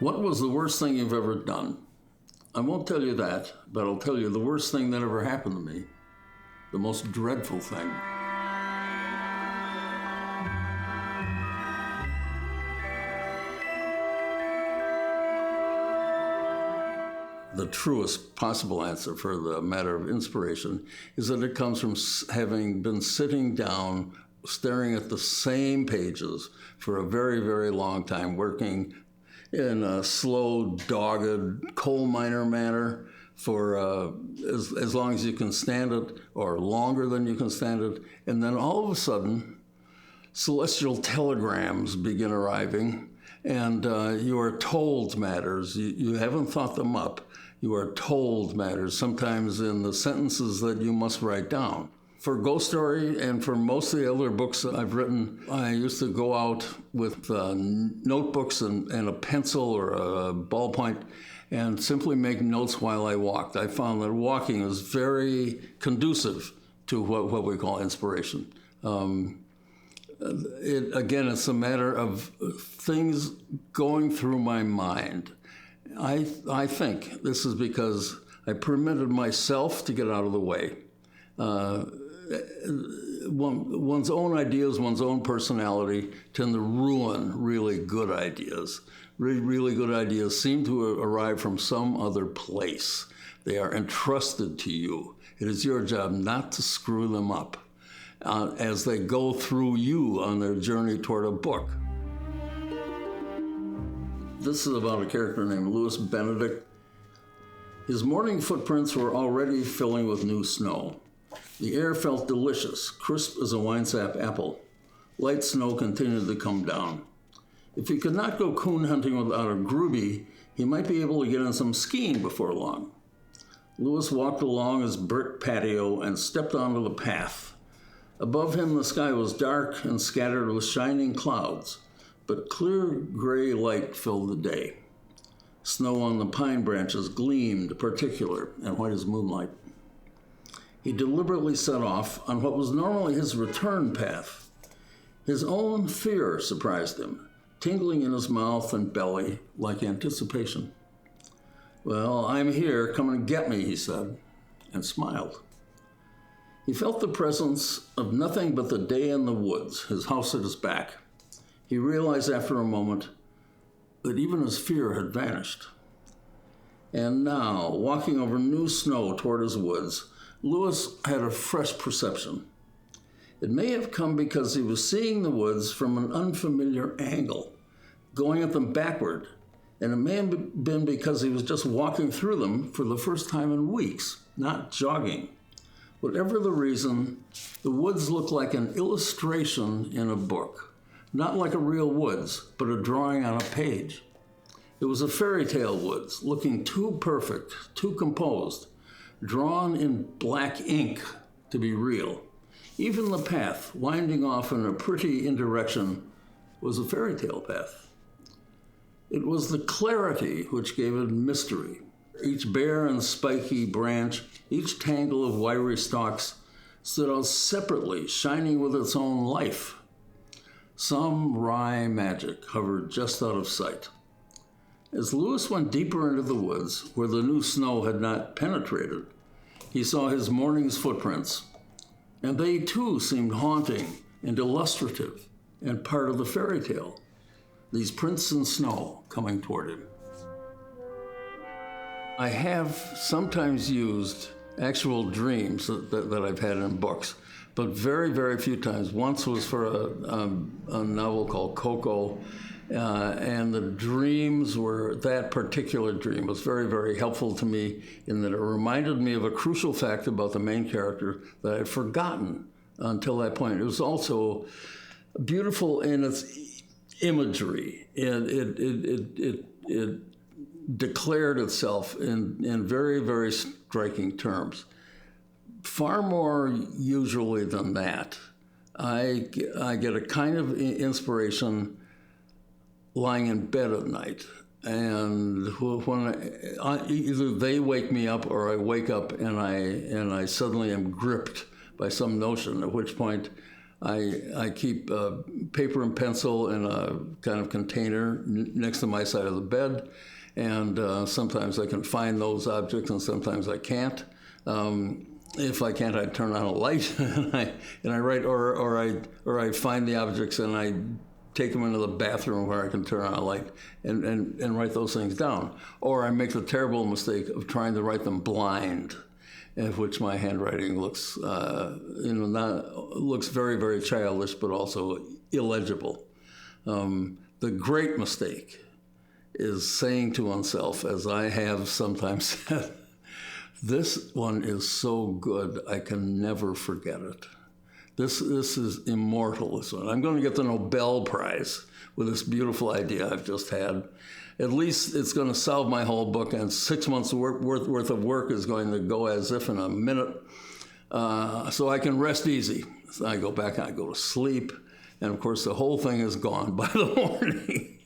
What was the worst thing you've ever done? I won't tell you that, but I'll tell you the worst thing that ever happened to me. The most dreadful thing. The truest possible answer for the matter of inspiration is that it comes from having been sitting down, staring at the same pages for a very, very long time, working in a slow, dogged, coal miner manner for as long as you can stand it, or longer than you can stand it. And then all of a sudden, celestial telegrams begin arriving, and you are told matters. You haven't thought them up. You are told matters, sometimes in the sentences that you must write down. For Ghost Story and for most of the other books that I've written, I used to go out with notebooks and a pencil or a ballpoint and simply make notes while I walked. I found that walking is very conducive to what we call inspiration. It's a matter of things going through my mind. I think this is because I permitted myself to get out of the way. One's own ideas, one's own personality tend to ruin really good ideas. Really good ideas seem to arrive from some other place. They are entrusted to you. It is your job not to screw them up as they go through you on their journey toward a book. This is about a character named Louis Benedict. His morning footprints were already filling with new snow. The air felt delicious, crisp as a winesap apple. Light snow continued to come down. If he could not go coon hunting without a groovy, he might be able to get in some skiing before long. Louis walked along his brick patio and stepped onto the path. Above him, the sky was dark and scattered with shining clouds, but clear gray light filled the day. Snow on the pine branches gleamed particular and white as moonlight. He deliberately set off on what was normally his return path. His own fear surprised him, tingling in his mouth and belly like anticipation. "Well, I'm here, come and get me," he said, and smiled. He felt the presence of nothing but the day in the woods, his house at his back. He realized after a moment that even his fear had vanished. And now, walking over new snow toward his woods, Louis had a fresh perception. It may have come because he was seeing the woods from an unfamiliar angle, going at them backward, and it may have been because he was just walking through them for the first time in weeks, not jogging. Whatever the reason, the woods looked like an illustration in a book, not like a real woods, but a drawing on a page. It was a fairy tale woods, looking too perfect, too composed, drawn in black ink to be real. Even the path, winding off in a pretty indirection, was a fairy tale path. It was the clarity which gave it mystery. Each bare and spiky branch, each tangle of wiry stalks, stood out separately, shining with its own life. Some wry magic hovered just out of sight. As Louis went deeper into the woods, where the new snow had not penetrated, he saw his morning's footprints, and they too seemed haunting and illustrative and part of the fairy tale. These prints in snow coming toward him. I have sometimes used actual dreams that I've had in books, but very, very few times. Once was for a novel called Coco, and the dreams were, that particular dream was very, very helpful to me in that it reminded me of a crucial fact about the main character that I'd forgotten until that point. It was also beautiful in its imagery. It declared itself in very, very striking terms. Far more usually than that, I get a kind of inspiration lying in bed at night. And when either they wake me up or I wake up and I suddenly am gripped by some notion, at which point I keep paper and pencil in a kind of container next to my side of the bed, and sometimes I can find those objects, and sometimes I can't. If I can't, I turn on a light and I write, or I find the objects and I take them into the bathroom where I can turn on a light and write those things down. Or I make the terrible mistake of trying to write them blind, in which my handwriting looks looks very, very childish, but also illegible. The great mistake is saying to oneself, as I have sometimes said, this one is so good I can never forget it. This is immortal, this one. I'm going to get the Nobel Prize with this beautiful idea I've just had. At least it's going to solve my whole book, and 6 months worth of work is going to go as if in a minute, so I can rest easy. So I go back and I go to sleep, and of course the whole thing is gone by the morning.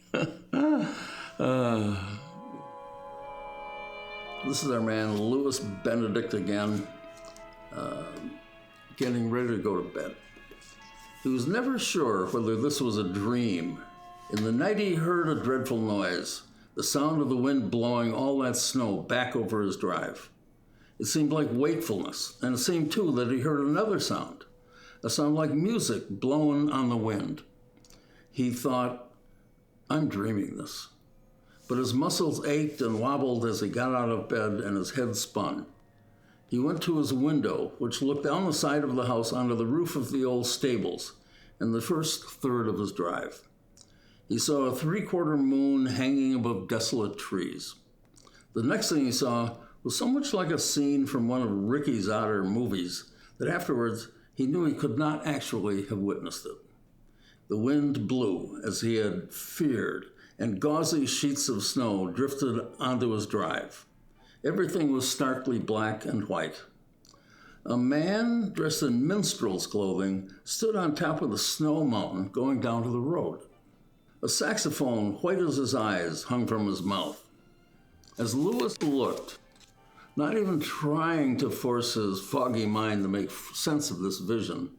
This is our man Louis Benedict again, getting ready to go to bed. He was never sure whether this was a dream. In the night he heard a dreadful noise, the sound of the wind blowing all that snow back over his drive. It seemed like wakefulness, and it seemed too that he heard another sound, a sound like music blown on the wind. He thought, I'm dreaming this. But his muscles ached and wobbled as he got out of bed and his head spun. He went to his window, which looked down the side of the house onto the roof of the old stables and the first third of his drive. He saw a 3/4 moon hanging above desolate trees. The next thing he saw was so much like a scene from one of Ricky Zotter movies that afterwards he knew he could not actually have witnessed it. The wind blew as he had feared, and gauzy sheets of snow drifted onto his drive. Everything was starkly black and white. A man dressed in minstrel's clothing stood on top of the snow mountain going down to the road. A saxophone, white as his eyes, hung from his mouth. As Louis looked, not even trying to force his foggy mind to make sense of this vision,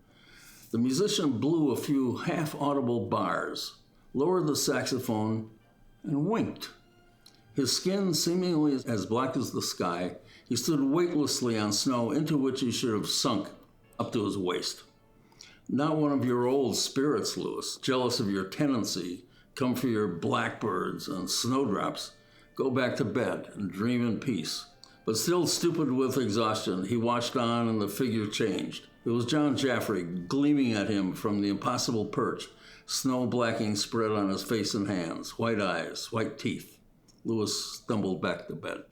the musician blew a few half-audible bars, lowered the saxophone, and winked. His skin seemingly as black as the sky, he stood weightlessly on snow into which he should have sunk up to his waist. Not one of your old spirits, Louis, jealous of your tenancy, come for your blackbirds and snowdrops. Go back to bed and dream in peace. But still stupid with exhaustion, he watched on and the figure changed. It was John Jaffrey gleaming at him from the impossible perch, snow blacking spread on his face and hands, white eyes, white teeth. Louis stumbled back to bed.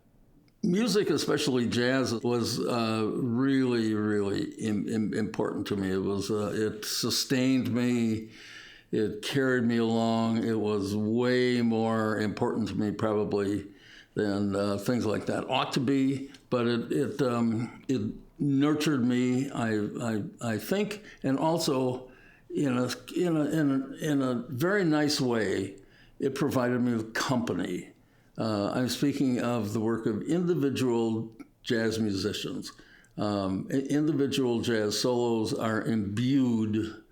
Music, especially jazz, was really, really important to me. It sustained me. It carried me along. It was way more important to me probably than things like that ought to be. But it nurtured me, I think, and also in a very nice way, it provided me with company. I'm speaking of the work of individual jazz musicians. Individual jazz solos are imbued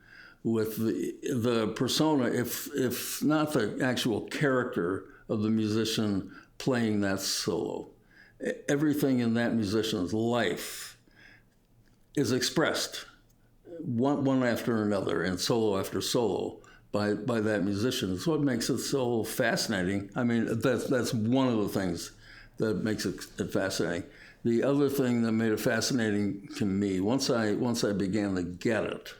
with the persona, if not the actual character of the musician playing that solo. Everything in that musician's life is expressed one after another and solo after solo by that musician. It's what makes it so fascinating. I mean, that's one of the things that makes it fascinating. The other thing that made it fascinating to me, once I began to get it,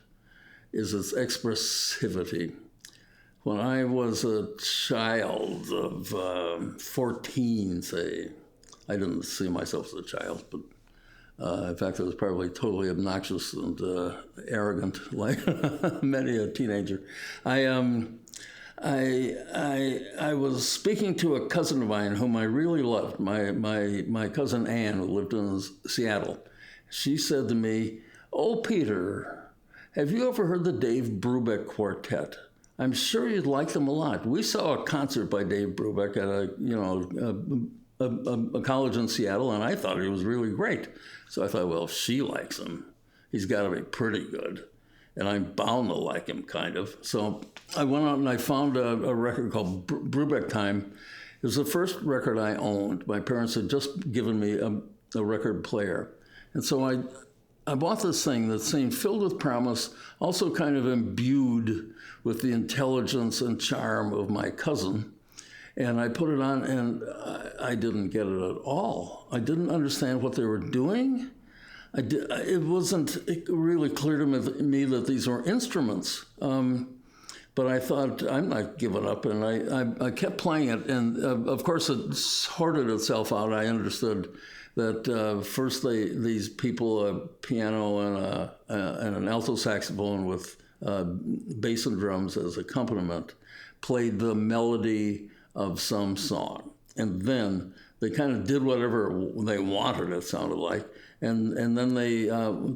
is its expressivity. When I was a child of 14, say, I didn't see myself as a child, but in fact, I was probably totally obnoxious and arrogant, like many a teenager. I was speaking to a cousin of mine whom I really loved, my cousin Ann, who lived in Seattle. She said to me, "Oh, Peter, have you ever heard the Dave Brubeck Quartet? I'm sure you'd like them a lot. We saw a concert by Dave Brubeck at a college in Seattle, and I thought he was really great. So I thought, well, if she likes him, he's got to be pretty good." and I'm bound to like him, kind of. So I went out and I found a record called Brubeck Time. It was the first record I owned. My parents had just given me a record player. And so I bought this thing that seemed filled with promise, also kind of imbued with the intelligence and charm of my cousin. And I put it on, and I didn't get it at all. I didn't understand what they were doing. It wasn't really clear to me that these were instruments. But I thought, I'm not giving up, and I kept playing it. And of course, it sorted itself out. I understood that first these people, a piano and an alto saxophone with bass and drums as accompaniment, played the melody of some song. And then they kind of did whatever they wanted, it sounded like. And then they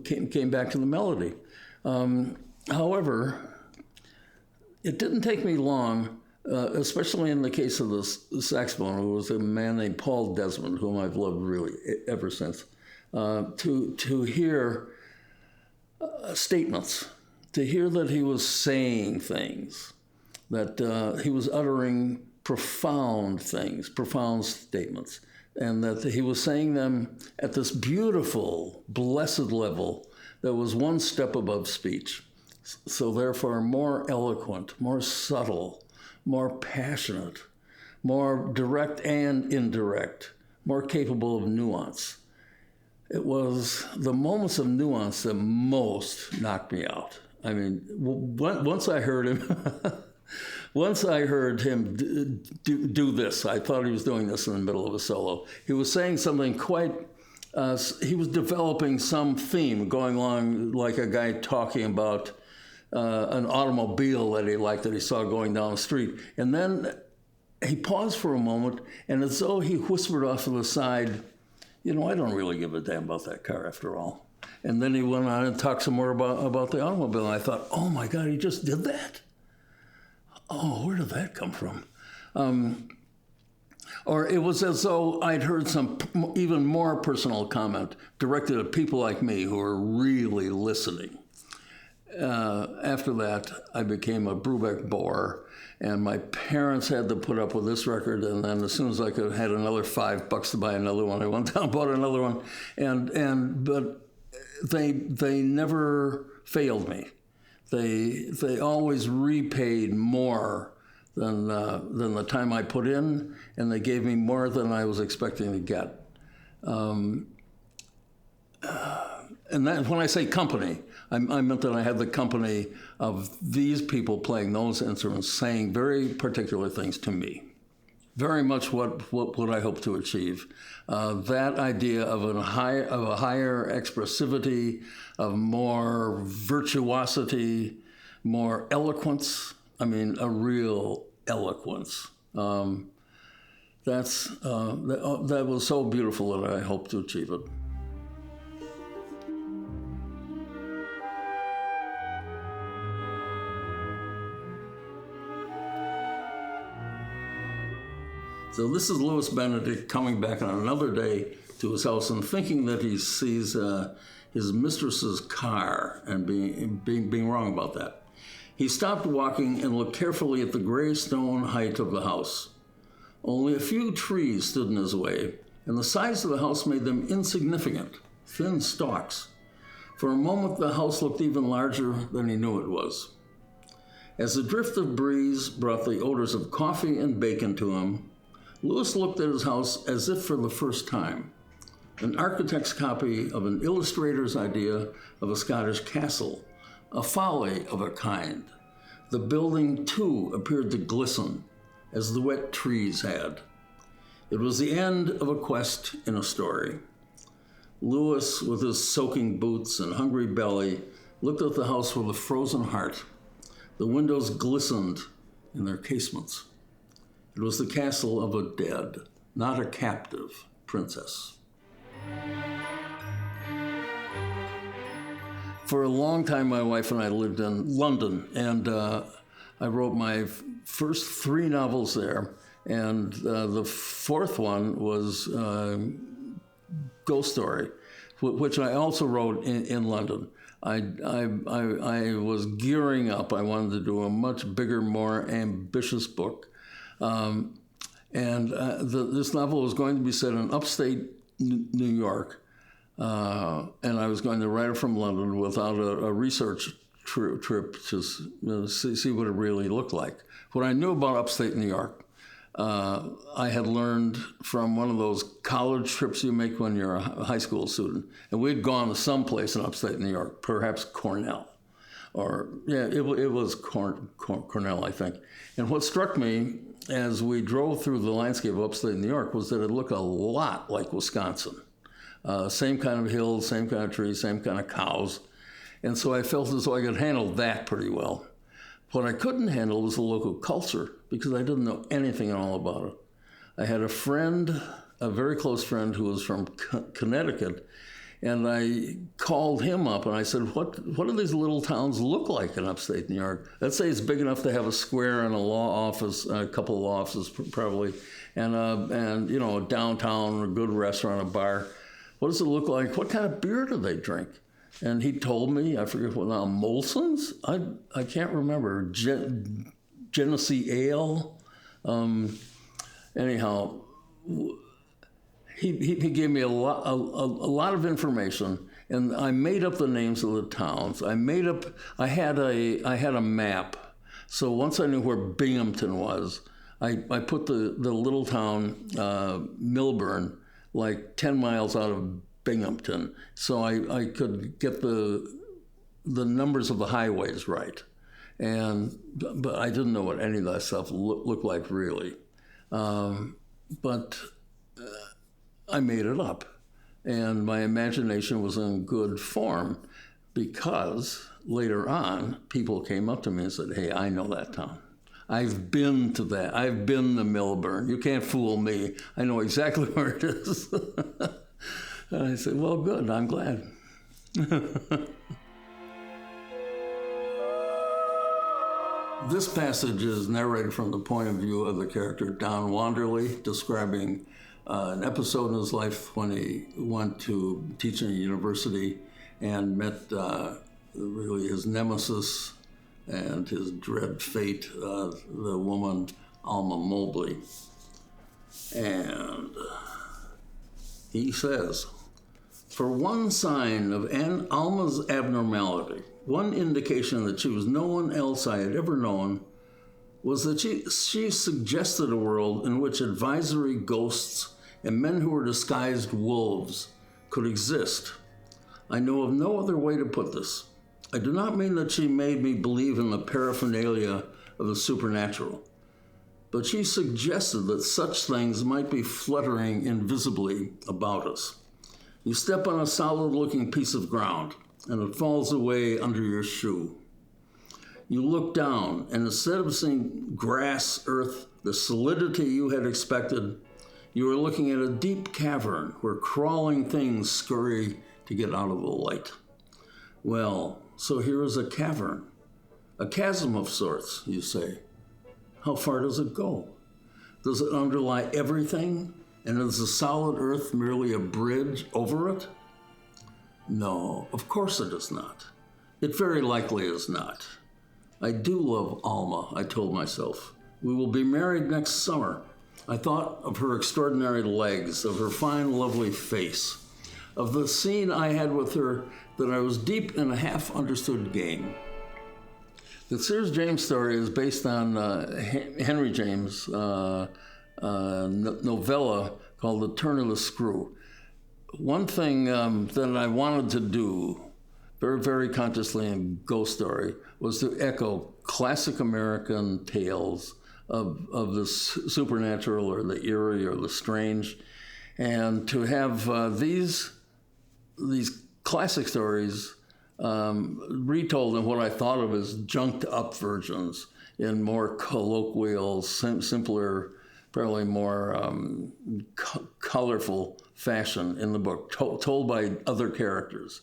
came back to the melody. However, it didn't take me long, especially in the case of the saxophone, who was a man named Paul Desmond, whom I've loved really ever since, to hear statements, to hear that he was saying things, that he was uttering profound things, profound statements, and that he was saying them at this beautiful, blessed level that was one step above speech. So therefore more eloquent, more subtle, more passionate, more direct and indirect, more capable of nuance. It was the moments of nuance that most knocked me out. I mean, once I heard him do this, I thought he was doing this in the middle of a solo. He was saying something quite, he was developing some theme, going along like a guy talking about an automobile that he liked, that he saw going down the street. And then he paused for a moment, and as though he whispered off to the side, I don't really give a damn about that car after all. And then he went on and talked some more about the automobile. And I thought, oh my God, he just did that? Oh, where did that come from? Or it was as though I'd heard some even more personal comment directed at people like me who are really listening. After that, I became a Brubeck bore, and my parents had to put up with this record. And then as soon as I had another $5 to buy another one, I went down and bought another one. But they never failed me. They always repaid more than the time I put in, and they gave me more than I was expecting to get. And that, when I say company, I meant that I had the company of these people playing those instruments, saying very particular things to me. Very much what I hope to achieve. That idea of a higher expressivity, of more virtuosity, more eloquence. I mean, a real eloquence. That was so beautiful that I hope to achieve it. So this is Louis Benedict coming back on another day to his house and thinking that he sees his mistress's car and being wrong about that. He stopped walking and looked carefully at the gray stone height of the house. Only a few trees stood in his way, and the size of the house made them insignificant, thin stalks. For a moment, the house looked even larger than he knew it was. As the drift of breeze brought the odors of coffee and bacon to him, Louis looked at his house as if for the first time. An architect's copy of an illustrator's idea of a Scottish castle, a folly of a kind. The building, too, appeared to glisten, as the wet trees had. It was the end of a quest in a story. Louis, with his soaking boots and hungry belly, looked at the house with a frozen heart. The windows glistened in their casements. It was the castle of a dead, not a captive, princess. For a long time, my wife and I lived in London, and I wrote my first 3 novels there, and the 4th one was Ghost Story, which I also wrote in London. I was gearing up. I wanted to do a much bigger, more ambitious book. This novel was going to be set in upstate New York, and I was going to write it from London without a research trip to see what it really looked like. What I knew about upstate New York, I had learned from one of those college trips you make when you're a high school student. And we'd gone to some place in upstate New York, perhaps Cornell. It was Cornell, I think. And what struck me as we drove through the landscape of upstate New York was that it looked a lot like Wisconsin. Same kind of hills, same kind of trees, same kind of cows. And so I felt as though I could handle that pretty well. What I couldn't handle was the local culture because I didn't know anything at all about it. I had a friend, a very close friend who was from Connecticut, and I called him up and I said, what do these little towns look like in upstate New York? Let's say it's big enough to have a square and a law office, a couple of law offices probably, and you know, downtown, a good restaurant, a bar. What does it look like? What kind of beer do they drink? And he told me, I forget what now, Molson's? I can't remember, Genesee Ale. Anyhow, he gave me a lot of information, and I made up the names of the towns. I had a map. So once I knew where Binghamton was, I put the little town Millburn like 10 miles out of Binghamton, so I could get the numbers of the highways right, but I didn't know what any of that stuff looked like really, but I made it up, and my imagination was in good form because later on people came up to me and said, "Hey, I know that town. I've been to that. I've been to Millburn. You can't fool me. I know exactly where it is." And I said, well, good, I'm glad. This passage is narrated from the point of view of the character Don Wanderley, describing an episode in his life when he went to teach in a university and met really his nemesis and his dread fate, the woman Alma Mobley. And he says, for one sign of Alma's abnormality, one indication that she was no one else I had ever known, was that she suggested a world in which advisory ghosts and men who were disguised wolves could exist. I know of no other way to put this. I do not mean that she made me believe in the paraphernalia of the supernatural, but she suggested that such things might be fluttering invisibly about us. You step on a solid-looking piece of ground, and it falls away under your shoe. You look down, and instead of seeing grass, earth, the solidity you had expected, you are looking at a deep cavern where crawling things scurry to get out of the light. Well, so here is a cavern, a chasm of sorts, you say. How far does it go? Does it underlie everything? And is the solid earth merely a bridge over it? No, of course it is not. It very likely is not. I do love Alma, I told myself. We will be married next summer. I thought of her extraordinary legs, of her fine, lovely face, of the scene I had with her that I was deep in a half-understood game. The Sears James story is based on Henry James' novella called The Turn of the Screw. One thing that I wanted to do very, very consciously in Ghost Story was to echo classic American tales of the supernatural or the eerie or the strange, and to have these classic stories retold in what I thought of as junked up versions in more colloquial, simpler, probably more colorful fashion in the book, told by other characters.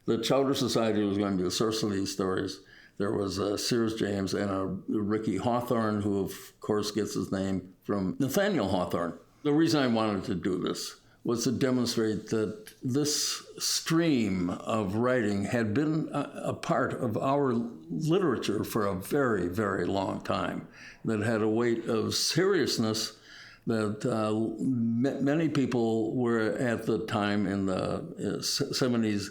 The Chowder Society was going to be the source of these stories. There was Sears James and a Ricky Hawthorne, who of course gets his name from Nathaniel Hawthorne. The reason I wanted to do this was to demonstrate that this stream of writing had been a part of our literature for a very, very long time, that had a weight of seriousness that many people were at the time in the 70s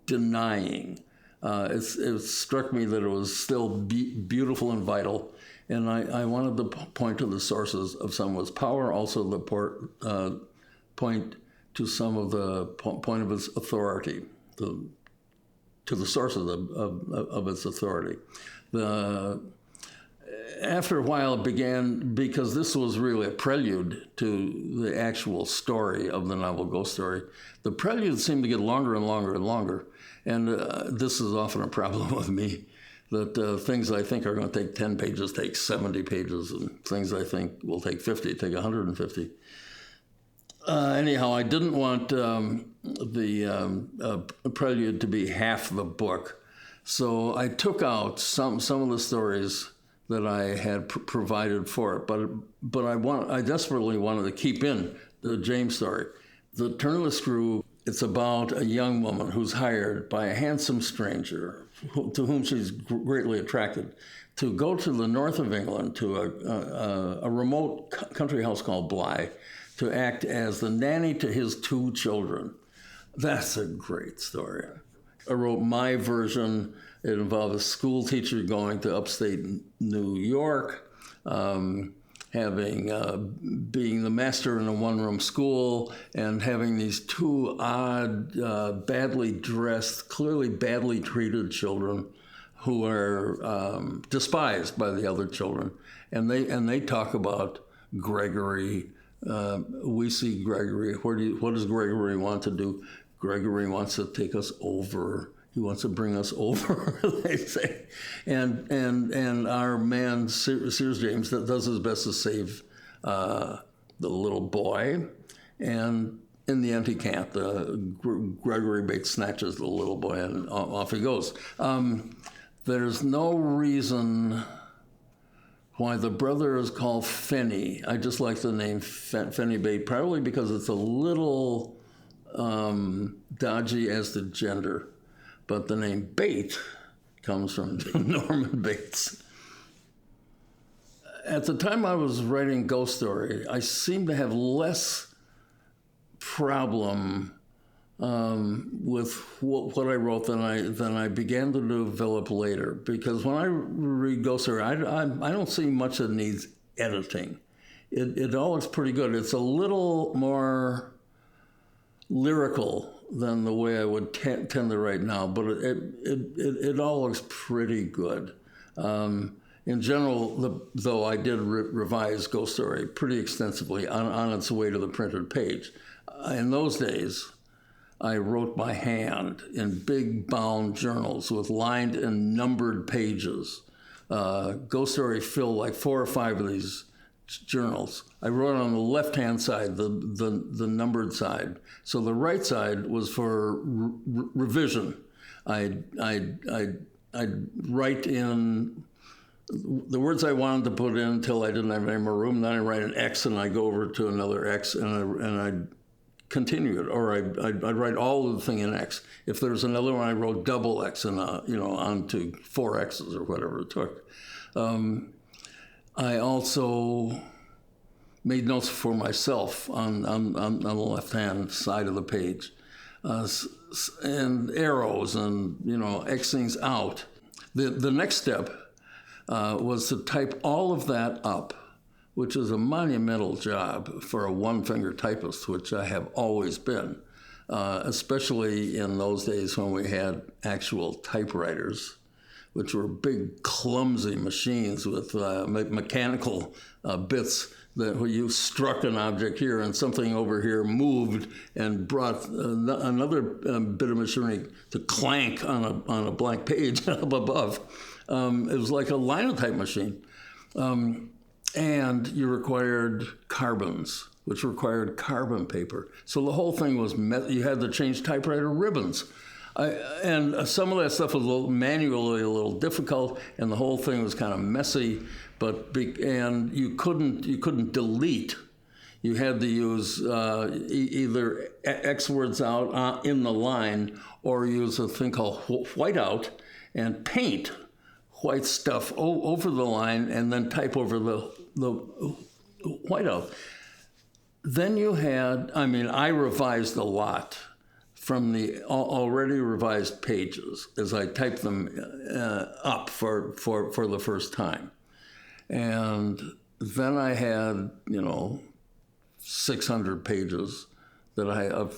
denying. It struck me that it was still beautiful and vital, and I wanted to point to the sources of some of its power, also the point to some of the point of its authority, to the sources of its authority. After a while, it began, because this was really a prelude to the actual story of the novel Ghost Story. The prelude seemed to get longer and longer and longer, and this is often a problem with me, that things I think are going to take 10 pages take 70 pages, and things I think will take 50 take 150. Anyhow, I didn't want the prelude to be half the book, so I took out some of the stories that I had provided for it, but I desperately wanted to keep in the James story. The Turn of the Screw, it's about a young woman who's hired by a handsome stranger to whom she's greatly attracted to go to the north of England to a remote country house called Bly to act as the nanny to his 2 children. That's a great story. I wrote my version. It involved a school teacher going to upstate New York, being the master in a one-room school, and having these 2 odd, badly dressed, clearly badly treated children who are despised by the other children. And they talk about Gregory. We see Gregory. What does Gregory want to do? Gregory wants to take us over. He wants to bring us over, they say. And our man, Sears James, that does his best to save the little boy. And in the end, he can't. Gregory Bates snatches the little boy, and off he goes. There's no reason why the brother is called Fenny. I just like the name Fenny Bate, probably because it's a little dodgy as to gender. But the name Bate comes from Norman Bates. At the time I was writing Ghost Story, I seemed to have less problem with what I wrote than I began to develop later. Because when I read Ghost Story, I don't see much that needs editing. It all looks pretty good. It's a little more lyrical than the way I would tend to write now, but it all looks pretty good. In general, though I did revise Ghost Story pretty extensively on its way to the printed page. In those days, I wrote by hand in big bound journals with lined and numbered pages. Ghost Story filled like 4 or 5 of these journals. I wrote on the left-hand side, the numbered side. So the right side was for revision. I'd write in the words I wanted to put in until I didn't have any more room. Then I write an X, and I go over to another X, and I'd continue it, or I'd write all of the thing in X. If there was another one, I wrote double X and onto 4 X's or whatever it took. I also made notes for myself on the left-hand side of the page, and arrows and X things out. The next step was to type all of that up, which is a monumental job for a one-finger typist, which I have always been, especially in those days when we had actual typewriters, which were big, clumsy machines with mechanical bits that where you struck an object here and something over here moved and brought another bit of machinery to clank on a blank page up above. It was like a linotype machine. And you required carbons, which required carbon paper. So the whole thing was, you had to change typewriter ribbons. And some of that stuff was manually a little difficult, and the whole thing was kind of messy. And you couldn't delete. you had to use either X words out in the line or use a thing called whiteout and paint white stuff over the line and then type over the whiteout. Then you had, I revised a lot from the already revised pages as I typed them up for the first time. And then I had, 600 pages of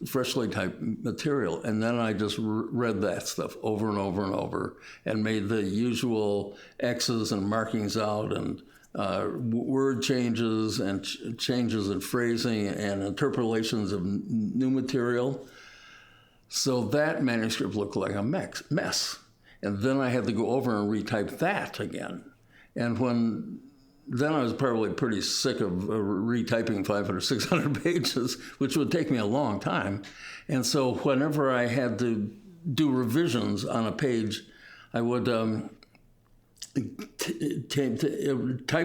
freshly typed material. And then I just read that stuff over and over and over and made the usual X's and markings out and word changes and changes in phrasing and interpolations of new material. So that manuscript looked like a mess. And then I had to go over and retype that again. And then I was probably pretty sick of retyping 500, 600 pages, which would take me a long time. And so whenever I had to do revisions on a page, I would type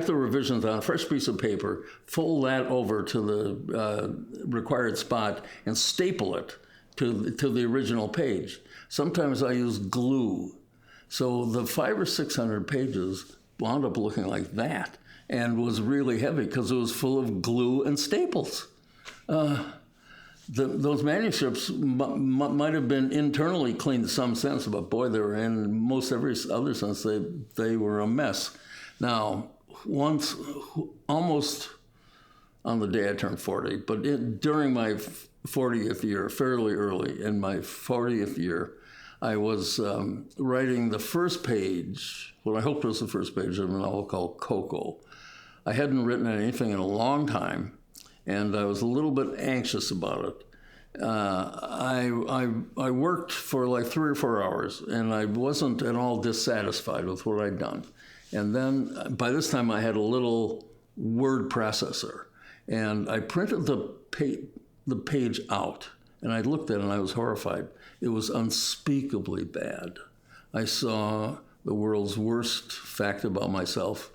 the revisions on a fresh piece of paper, fold that over to the required spot, and staple it to the original page. Sometimes I used glue. So the 500 or 600 pages wound up looking like that and was really heavy because it was full of glue and staples. Those manuscripts might have been internally cleaned in some sense, but boy, they were in most every other sense, they were a mess. Now, once, almost on the day I turned 40, but during my 40th year, fairly early in my 40th year, I was writing the first page, what I hoped was the first page of a novel called Coco. I hadn't written anything in a long time, and I was a little bit anxious about it. I worked for like 3 or 4 hours, and I wasn't at all dissatisfied with what I'd done. And then by this time, I had a little word processor, and I printed the page out, and I looked at it, and I was horrified. It was unspeakably bad. I saw the world's worst fact about myself,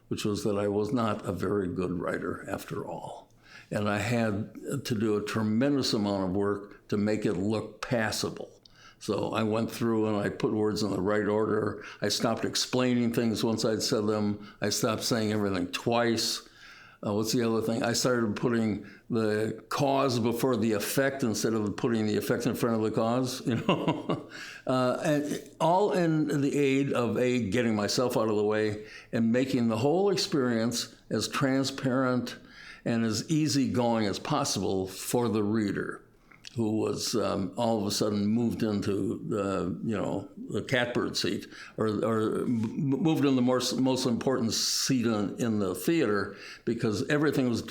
which was that I was not a very good writer after all. And I had to do a tremendous amount of work to make it look passable. So I went through and I put words in the right order. I stopped explaining things once I'd said them. I stopped saying everything twice. What's the other thing? I started putting the cause before the effect instead of putting the effect in front of the cause, and all in the aid of getting myself out of the way and making the whole experience as transparent and as easygoing as possible for the reader, who was all of a sudden moved into the catbird seat, or moved in the most important seat in the theater, because everything was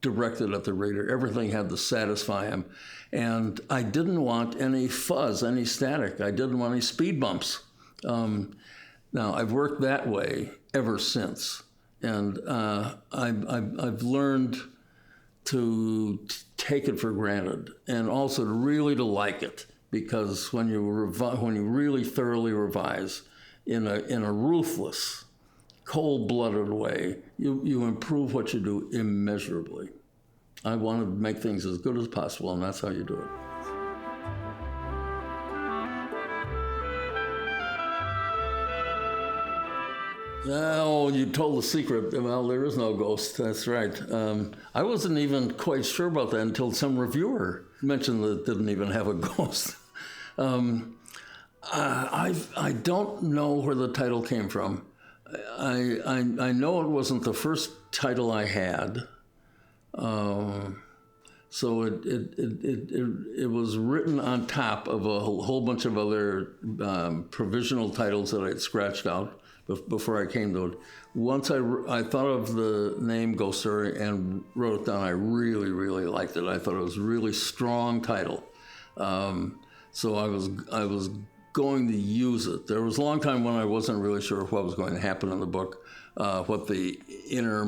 directed at the reader. Everything had to satisfy him. And I didn't want any fuzz, any static. I didn't want any speed bumps. Now, I've worked that way ever since. And I've learned to take it for granted, and also to like it, because when you really thoroughly revise in a ruthless, cold-blooded way, you improve what you do immeasurably. I want to make things as good as possible, and that's how you do it. Oh, you told the secret. Well, there is no ghost. That's right. I wasn't even quite sure about that until some reviewer mentioned that it didn't even have a ghost. I don't know where the title came from. I know it wasn't the first title I had. So it was written on top of a whole bunch of other provisional titles that I'd scratched out before I came to it. Once I thought of the name Ghost Story and wrote it down, I really, really liked it. I thought it was a really strong title. So I was going to use it. There was a long time when I wasn't really sure what was going to happen in the book, what the inner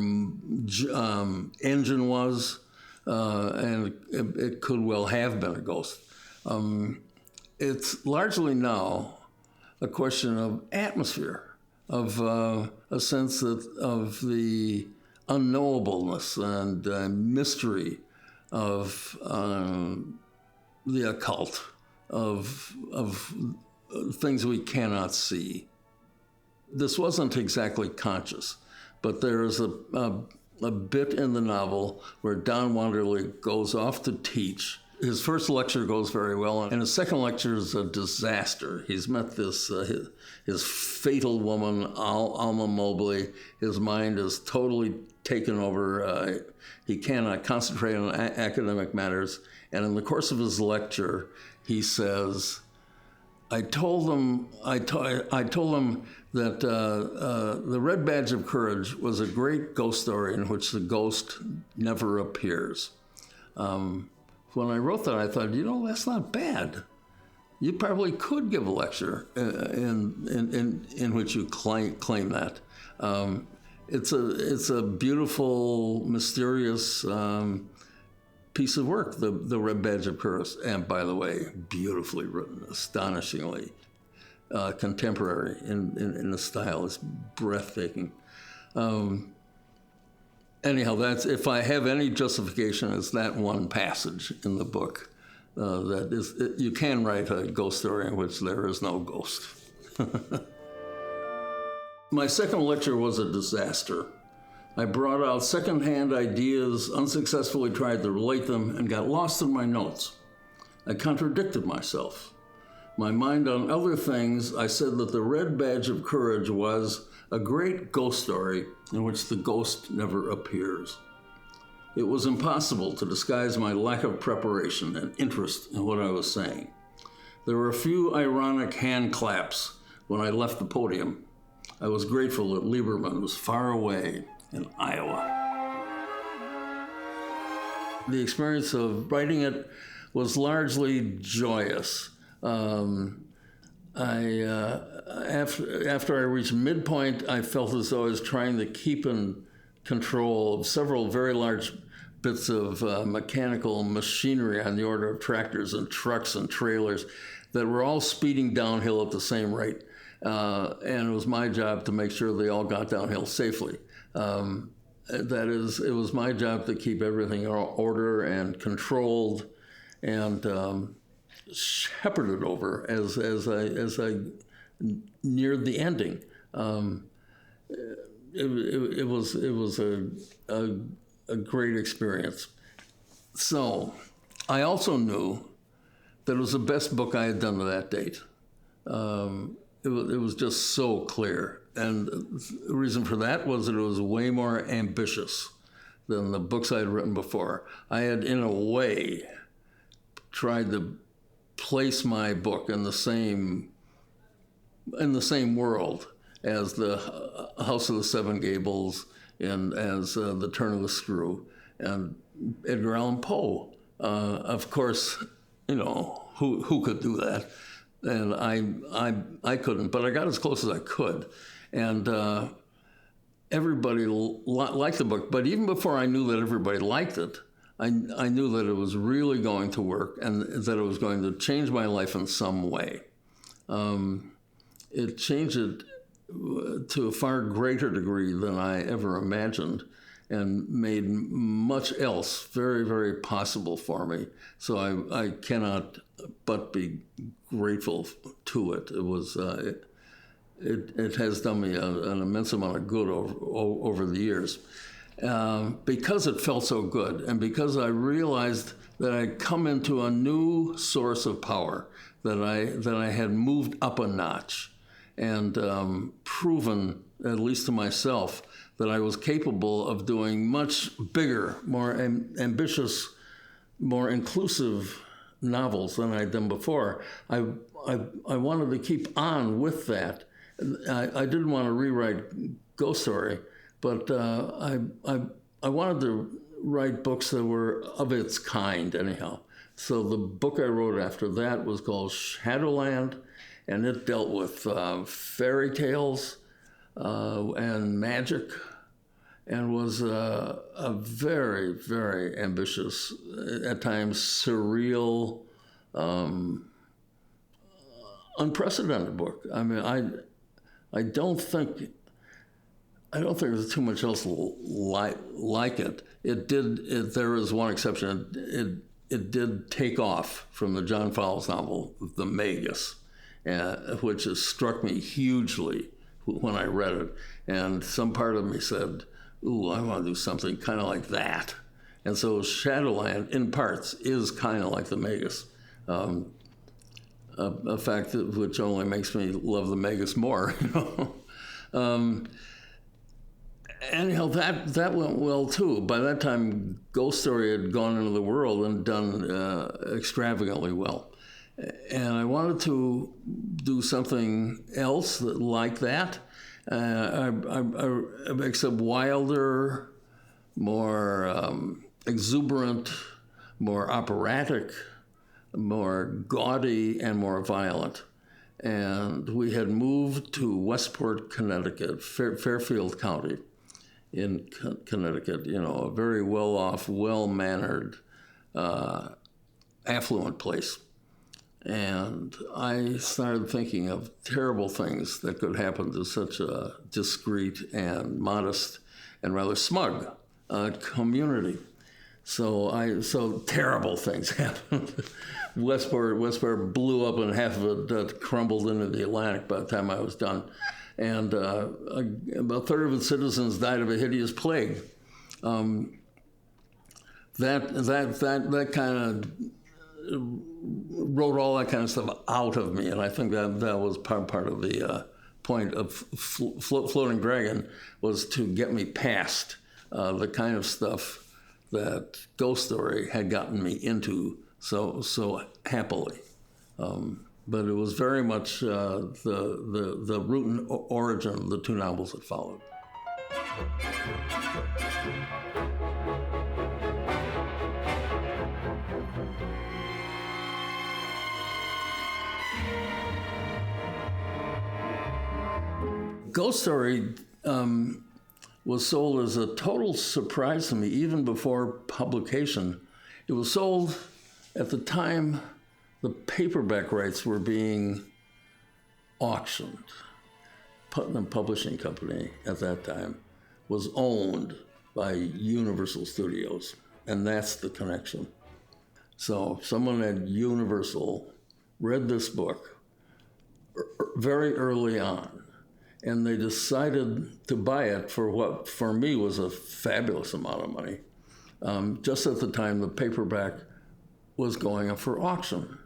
engine was, and it could well have been a ghost. It's largely now a question of atmosphere, of a sense of the unknowableness and mystery of the occult, of things we cannot see. This wasn't exactly conscious, but there is a bit in the novel where Don Wanderley goes off to teach. His first lecture goes very well, and his second lecture is a disaster. He's met this his fatal woman, Alma Mobley. His mind is totally taken over. He cannot concentrate on academic matters. And in the course of his lecture, he says, I told them that The Red Badge of Courage was a great ghost story in which the ghost never appears. When I wrote that, I thought, that's not bad. You probably could give a lecture in which you claim that. It's a beautiful, mysterious piece of work, the Red Badge of Courage, and by the way, beautifully written, astonishingly contemporary in the style. It's breathtaking. Anyhow, that's, if I have any justification, it's that one passage in the book that is, you can write a ghost story in which there is no ghost. My second lecture was a disaster. I brought out secondhand ideas, unsuccessfully tried to relate them, and got lost in my notes. I contradicted myself. My mind on other things, I said that The Red Badge of Courage was a great ghost story in which the ghost never appears. It was impossible to disguise my lack of preparation and interest in what I was saying. There were a few ironic hand claps when I left the podium. I was grateful that Lieberman was far away in Iowa. The experience of writing it was largely joyous. After I reached midpoint, I felt as though I was trying to keep in control of several very large bits of mechanical machinery on the order of tractors and trucks and trailers that were all speeding downhill at the same rate. And it was my job to make sure they all got downhill safely. That is, it was my job to keep everything in order and controlled and shepherded over as I neared the ending. It was a great experience. So I also knew that it was the best book I had done to that date. It was just so clear. And the reason for that was that it was way more ambitious than the books I had written before. I had, in a way, tried to place my book in the same world as the House of the Seven Gables and as the Turn of the Screw and Edgar Allan Poe. Of course, who could do that? And I couldn't, but I got as close as I could. And everybody liked the book. But even before I knew that everybody liked it, I knew that it was really going to work and that it was going to change my life in some way. It changed it to a far greater degree than I ever imagined and made much else very, very possible for me. So I cannot but be grateful to it. It was it has done me an immense amount of good over the years. Because it felt so good and because I realized that I'd come into a new source of power, that I had moved up a notch and proven, at least to myself, that I was capable of doing much bigger, more ambitious, more inclusive novels than I'd done before. I wanted to keep on with that. I didn't want to rewrite Ghost Story, but I wanted to write books that were of its kind anyhow. So the book I wrote after that was called Shadowland, and it dealt with fairy tales and magic, and was a very, very ambitious, at times surreal, unprecedented book. I mean, I don't think I don't think there's too much else like it. There is one exception. It did take off from the John Fowles novel, The Magus, which has struck me hugely when I read it. And some part of me said, ooh, I want to do something kind of like that. And so Shadowland, in parts, is kind of like The Magus. A fact which only makes me love The Magus more, Anyhow, that went well too. By that time, Ghost Story had gone into the world and done extravagantly well. And I wanted to do something else like that, except wilder, more exuberant, more operatic, more gaudy, and more violent. And we had moved to Westport, Connecticut, Fairfield County in Connecticut, a very well-off, well-mannered, affluent place. And I started thinking of terrible things that could happen to such a discreet and modest and rather smug community. So terrible things happened. Westport blew up and half of it crumbled into the Atlantic by the time I was done. And about a third of its citizens died of a hideous plague. That kind of wrote all that kind of stuff out of me, and I think that was part of the point of Floating Dragon, was to get me past the kind of stuff that Ghost Story had gotten me into so happily. But it was very much the root and origin of the two novels that followed. Ghost Story was sold as a total surprise to me, even before publication. It was sold at the time the paperback rights were being auctioned. Putnam Publishing Company at that time was owned by Universal Studios, and that's the connection. So someone at Universal read this book very early on, and they decided to buy it for what, for me, was a fabulous amount of money, just at the time the paperback was going up for auction,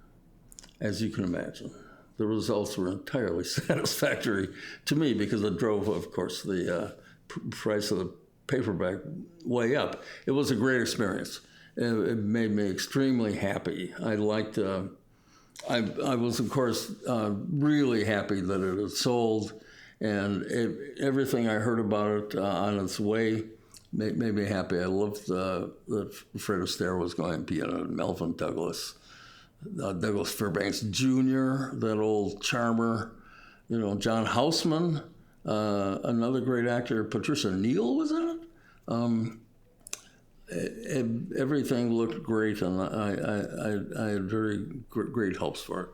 as you can imagine. The results were entirely satisfactory to me because it drove, of course, the price of the paperback way up. It was a great experience. It made me extremely happy. I liked, I was, of course, really happy that it had sold, and everything I heard about it on its way made me happy. I loved that Fred Astaire was going to be in it, Melvin Douglas. Douglas Fairbanks Jr., that old charmer, John Houseman, another great actor, Patricia Neal was in it. Everything looked great, and I had very great hopes for it.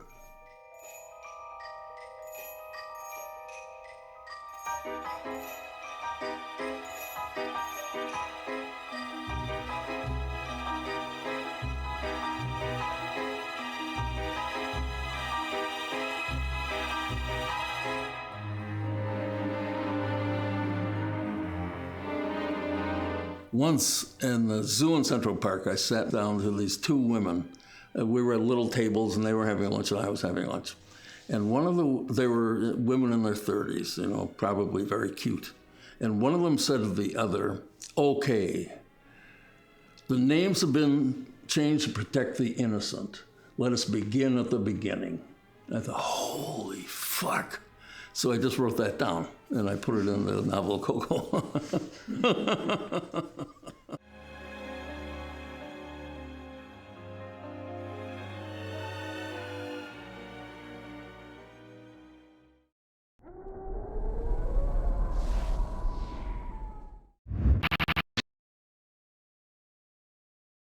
Once in the zoo in Central Park, I sat down to these two women. We were at little tables, and they were having lunch, and I was having lunch. And they were women in their 30s, probably very cute. And one of them said to the other, "Okay, the names have been changed to protect the innocent. Let us begin at the beginning." And I thought, holy fuck. So I just wrote that down, and I put it in the novel Coco.